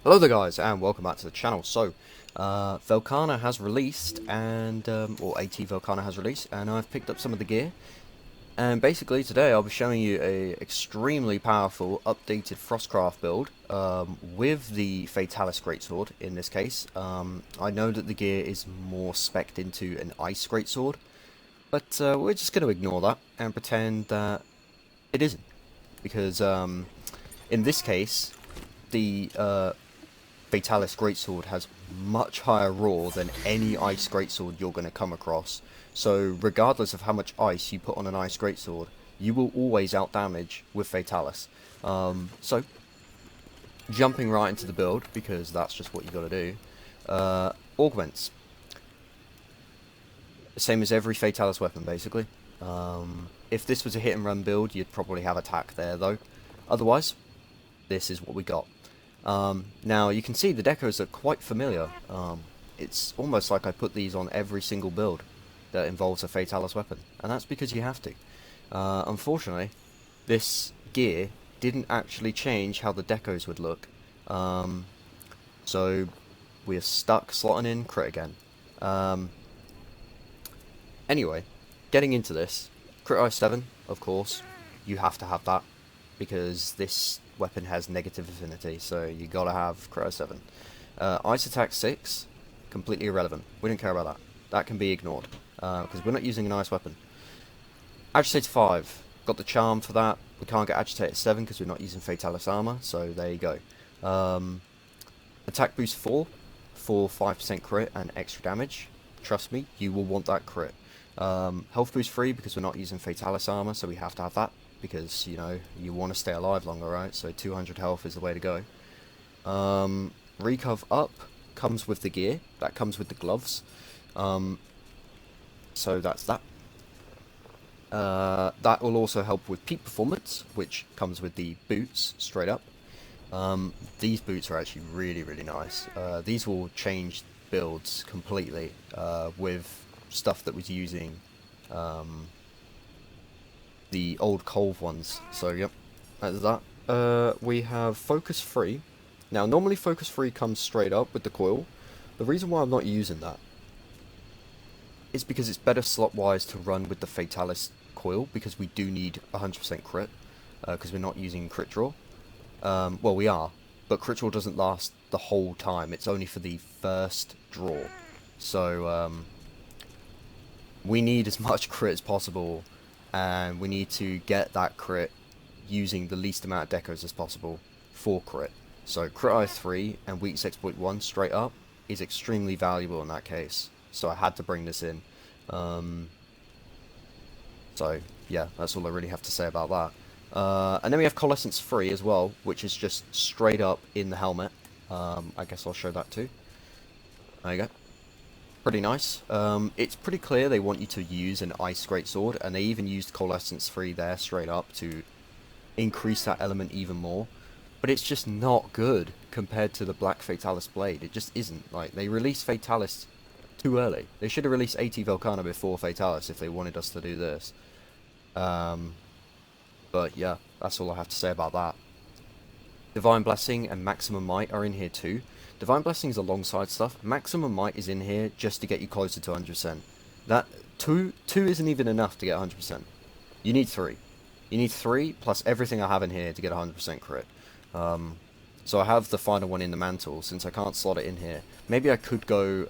Hello there guys, and welcome back to the channel. So, Velkhana has released, and, or AT Velkhana has released, and I've picked up some of the gear. And basically today I'll be showing you a extremely powerful updated Frostcraft build, with the Fatalis Greatsword in this case. I know that the gear is more spec'd into an Ice Greatsword, but we're just going to ignore that and pretend that it isn't. Because in this case, the Fatalis Greatsword has much higher roar than any Ice Greatsword you're going to come across. So regardless of how much ice you put on an Ice Greatsword, you will always outdamage with Fatalis. So, jumping right into the build, because that's just what you got to do. Augments. Same as every Fatalis weapon, basically. If this was a hit and run build, you'd probably have attack there, though. Otherwise, this is what we got. Now, you can see the decos are quite familiar. It's almost like I put these on every single build that involves a Fatalis weapon, and that's because you have to. Unfortunately, this gear didn't actually change how the decos would look. So, we're stuck slotting in crit again. Anyway, getting into this, crit ice 7, of course, you have to have that, because this weapon has negative affinity, so you gotta have crit 7. Ice attack 6, completely irrelevant. We don't care about that. That can be ignored, because we're not using an ice weapon. Agitator 5, got the charm for that. We can't get Agitator 7 because we're not using Fatalis armor, so there you go. Attack boost 4 for 5% crit and extra damage. Trust me, you will want that crit. Health boost 3 because we're not using Fatalis armor, so we have to have that. Because, you know, you want to stay alive longer, right? So 200 health is the way to go. Recov up comes with the gear. That comes with the gloves. So that's that. That will also help with peak performance, which comes with the boots, straight up. These boots are actually really, really nice. These will change builds completely, with stuff that was using the old Colv ones. So yep, that's that. We have focus free. Now normally focus free comes straight up with the coil. The reason why I'm not using that is because it's better slot wise to run with the Fatalis coil, because we do need 100% crit, because we're not using crit draw. Well, we are, but crit draw doesn't last the whole time. It's only for the first draw. So we need as much crit as possible, and we need to get that crit using the least amount of decos as possible for crit. So crit I3 and weak 6.1 straight up is extremely valuable in that case. So I had to bring this in. So yeah, that's all I really have to say about that. And then we have Coalescence 3 as well, which is just straight up in the helmet. I guess I'll show that too. There you go. Pretty nice. It's pretty clear they want you to use an Ice Greatsword, and they even used Coalescence 3 there straight up to increase that element even more. But it's just not good compared to the Black Fatalis Blade. It just isn't. Like, they released Fatalis too early. They should have released AT Velkhana before Fatalis if they wanted us to do this. But yeah, that's all I have to say about that. Divine Blessing and Maximum Might are in here too. Divine Blessing is alongside stuff. Maximum Might is in here just to get you closer to 100%. That two isn't even enough to get 100%. You need 3. You need 3 plus everything I have in here to get 100% crit. So I have the final one in the mantle, since I can't slot it in here. Maybe I could go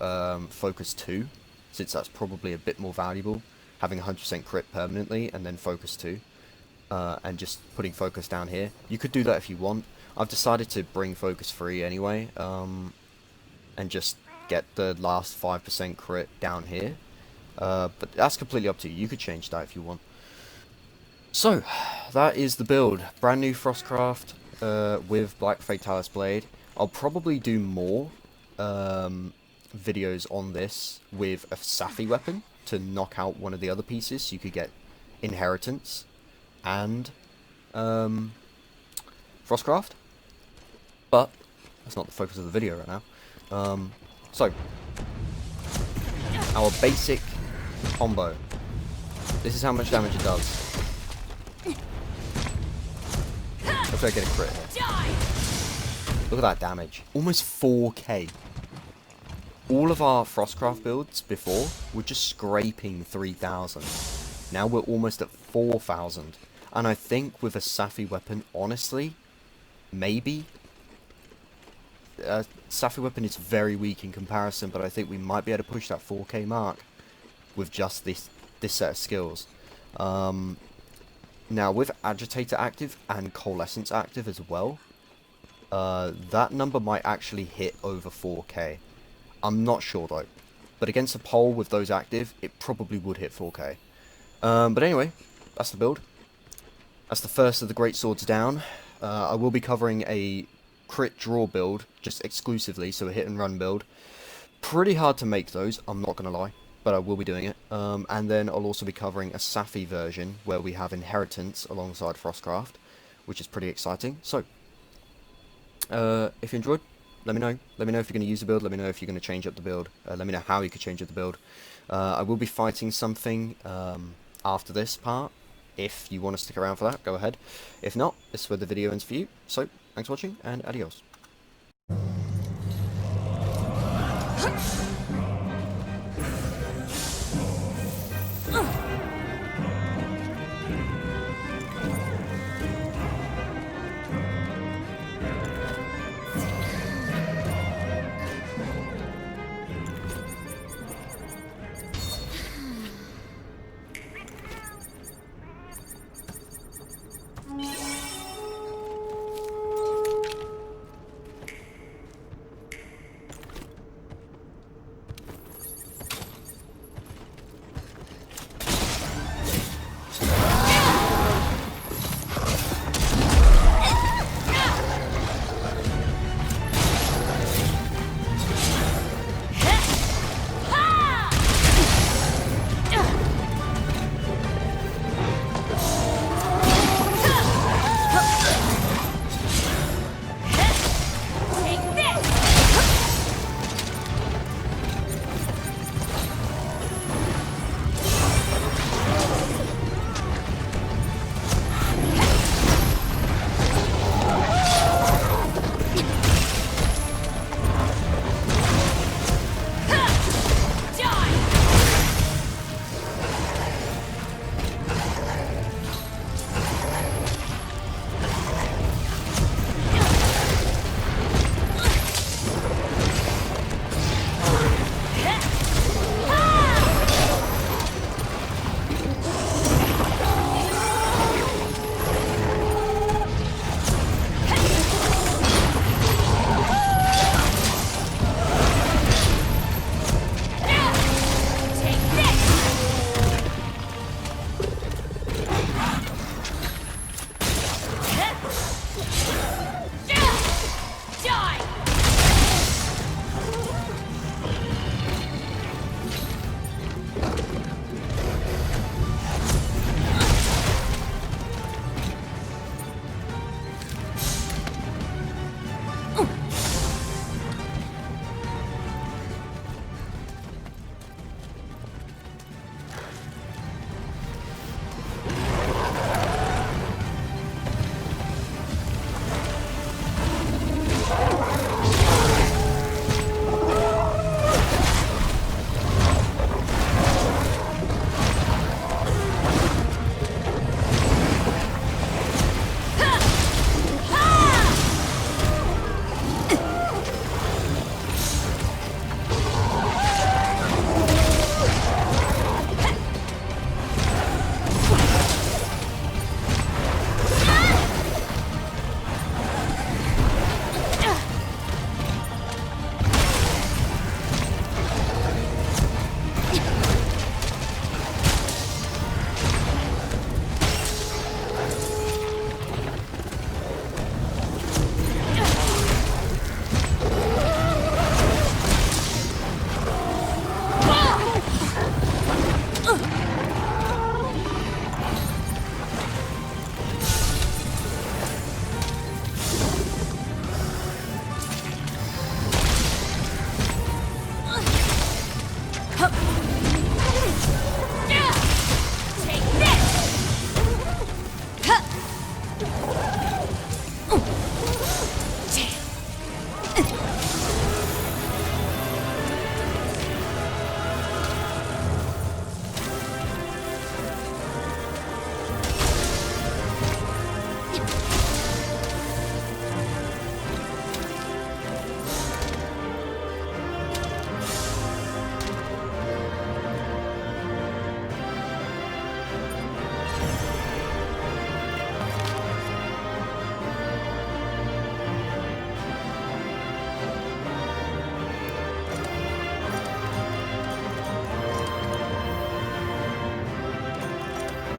Focus 2, since that's probably a bit more valuable, having 100% crit permanently, and then Focus 2, and just putting Focus down here. You could do that if you want. I've decided to bring Focus 3 anyway, and just get the last 5% crit down here. But that's completely up to you. You could change that if you want. So, that is the build. Brand new Frostcraft with Black Fatalis Blade. I'll probably do more videos on this with a Safi weapon to knock out one of the other pieces, so you could get Inheritance and Frostcraft. But that's not the focus of the video right now. So, our basic combo. This is how much damage it does. Hopefully I get a crit here. Look at that damage. Almost 4k. All of our Frostcraft builds before were just scraping 3,000. Now we're almost at 4,000. And I think with a Safi weapon, honestly, maybe. Safi weapon is very weak in comparison, but I think we might be able to push that 4k mark with just this set of skills. Now with Agitator active and Coalescence active as well, that number might actually hit over 4k. I'm not sure though, but against a pole with those active, it probably would hit 4k. But anyway, that's the build. That's the first of the Greatswords down. I will be covering a crit draw build, just exclusively, so a hit and run build. Pretty hard to make those, I'm not going to lie, but I will be doing it. And then I'll also be covering a Safi version, where we have Inheritance alongside Frostcraft, which is pretty exciting. So, if you enjoyed, let me know. Let me know if you're going to use the build, let me know if you're going to change up the build, let me know how you could change up the build. I will be fighting something after this part. If you want to stick around for that, go ahead. If not, this is where the video ends for you. So, thanks for watching, and adios. Die!